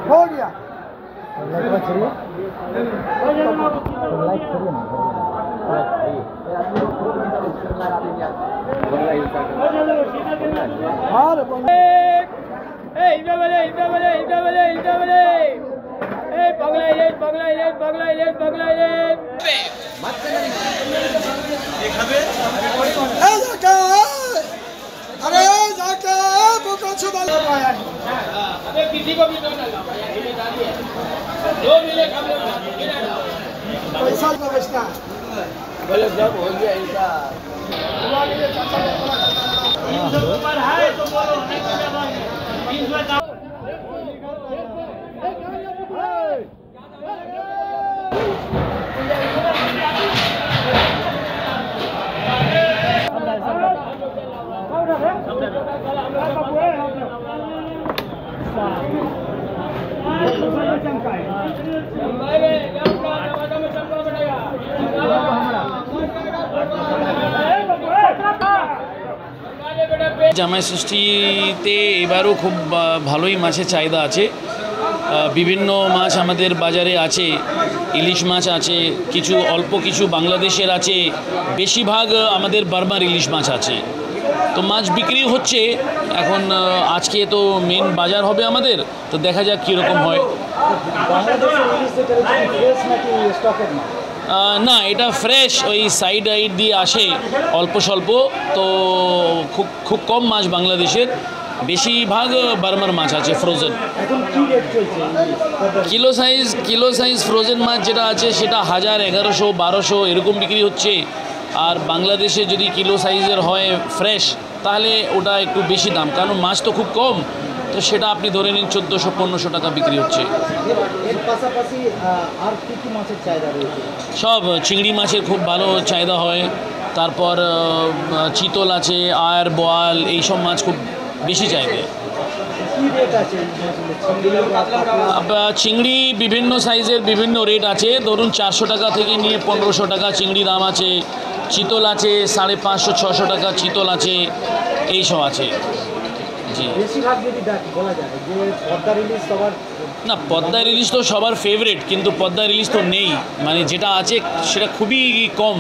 हो गया अरे जाके किसी को भी पैसा का बेचना बोले जब हो गया ऐसा ऊपर है तो बोलो জামাই ষষ্ঠীতে এবারও খুব ভালোই মাছের চাহিদা আছে। বিভিন্ন মাছ আমাদের বাজারে আছে, ইলিশ মাছ আছে, কিছু অল্প কিছু বাংলাদেশের আছে, বেশিরভাগ আমাদের বার্মার ইলিশ মাছ আছে। তো মাছ বিক্রি হচ্ছে এখন। আজকে তো মেন বাজার হবে আমাদের, তো দেখা যাক কীরকম হয়। না, এটা ফ্রেশ, ওই সাইড আইড দিয়ে আসে অল্প স্বল্প। তো খুব কম মাছ বাংলাদেশের, বেশিরভাগ বার্মার মাছ আছে ফ্রোজেন। কিলো সাইজ ফ্রোজেন মাছ যেটা আছে সেটা 1000, 1100, 1200 এরকম বিক্রি হচ্ছে। আর বাংলাদেশে যদি কিলো সাইজের হয় ফ্রেশ, তাহলে ওটা একটু বেশি দাম, কারণ মাছ তো খুব কম। তো সেটা আপনি ধরে নিন 1400-1500 টাকা বিক্রি হচ্ছে। সব চিংড়ি মাছের খুব ভালো চাহিদা হয়। তারপর চিতল আছে, আয়ার, বোয়াল, এইসব মাছ খুব বেশি চাহিদা। চিংড়ি বিভিন্ন সাইজের বিভিন্ন রেট আছে, ধরুন 400 টাকা থেকে নিয়ে 1500 টাকা চিংড়ি দাম আছে। চিতল আছে 550-600 টাকা চিতল আছে, এইসব আছে। জি, না পদ্মার ইলিশ তো সবার ফেভারিট, কিন্তু পদ্মার ইলিশ তো নেই, মানে যেটা আছে সেটা খুবই কম।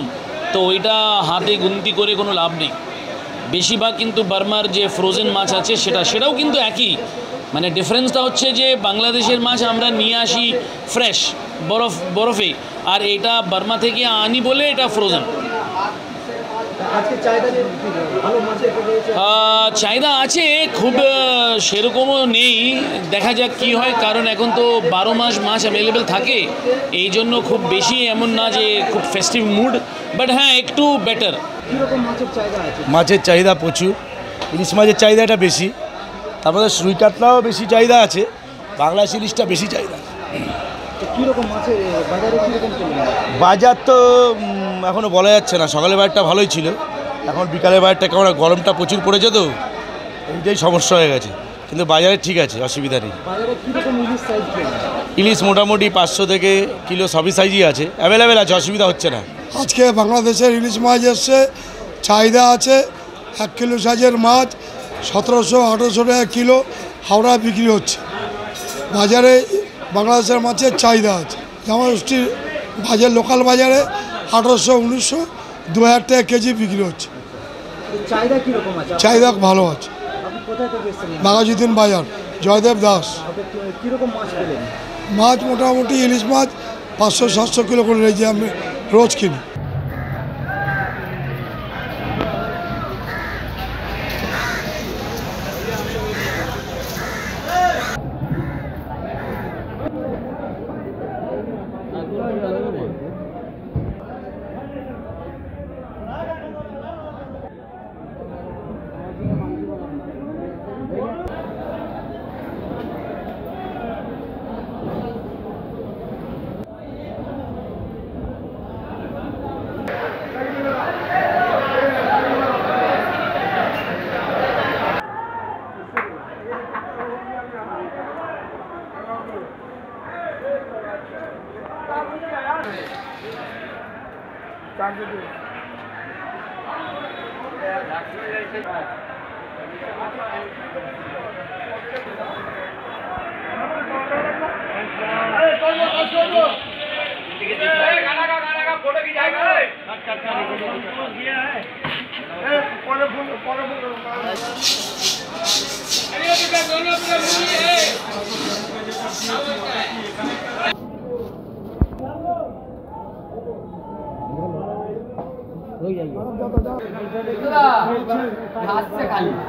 তো ওইটা হাতে গুনতি করে কোনো লাভ নেই। বেশিরভাগ কিন্তু বার্মার যে ফ্রোজেন মাছ আছে সেটাও কিন্তু একই, মানে ডিফারেন্সটা হচ্ছে যে বাংলাদেশের মাছ আমরা নিয়ে আসি ফ্রেশ বরফে, আর এটা বার্মা থেকে আনি বলে এটা ফ্রোজেন। চাহিদা আছে, খুব সেরকমও নেই, দেখা যাক কি হয়। কারণ এখন তো 12 মাস মাছ অ্যাভেলেবেল থাকে, এই জন্য খুব বেশি এমন না যে খুব ফেস্টিভ মুড, বাট হ্যাঁ একটু বেটার। মাছের চাহিদা প্রচুর, ইলিশ মাছের চাহিদাটা বেশি, তারপরে রুই কাতলাও বেশি চাহিদা আছে, বাংলা ইলিশটা বেশি চাহিদা। বাজার তো এখনও বলা যাচ্ছে না, সকালের বাজারটা ভালোই ছিল, এখন বিকালের বাজারটা কেমন, গরমটা প্রচুর পড়েছে তো এইটাই সমস্যা হয়ে গেছে, কিন্তু বাজারে ঠিক আছে, অসুবিধা নেই। ইলিশ মোটামুটি 500 থেকে কিলো সবই সাইজই আছে, অ্যাভেলেবেল আছে, অসুবিধা হচ্ছে না। আজকে বাংলাদেশের ইলিশ মাছ এসছে, চাহিদা আছে। 1 কিলো সাইজের মাছ 1700-1800 টাকা কিলো হাওড়া বিক্রি হচ্ছে। বাজারে বাংলাদেশের মাছের চাহিদা আছে। জামাই ষষ্ঠীর বাজার, লোকাল বাজারে 1800, 1900, 2000 টাকা কেজি বিক্রি হচ্ছে। চাহিদা ভালো আছে। বাঘাযতীন বাজার, জয়দেব দাস। মাছ মোটামুটি ইলিশ মাছ 500-700 কিলো করে রেখে আমি রোজ কিনি।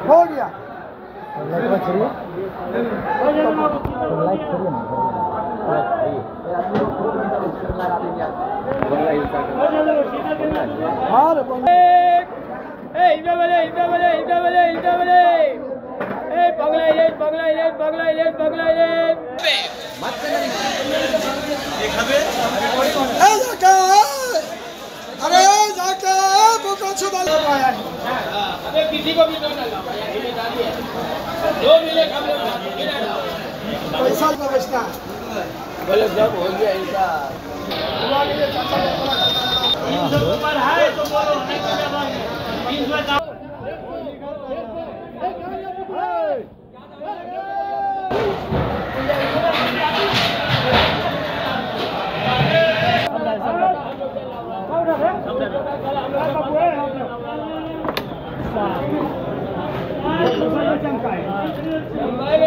हो गया अरे जाके बोका छुदा किसी को भी पैसा का बेचना बोले जब हो गया ऐसा ऊपर है तो बोलो नहीं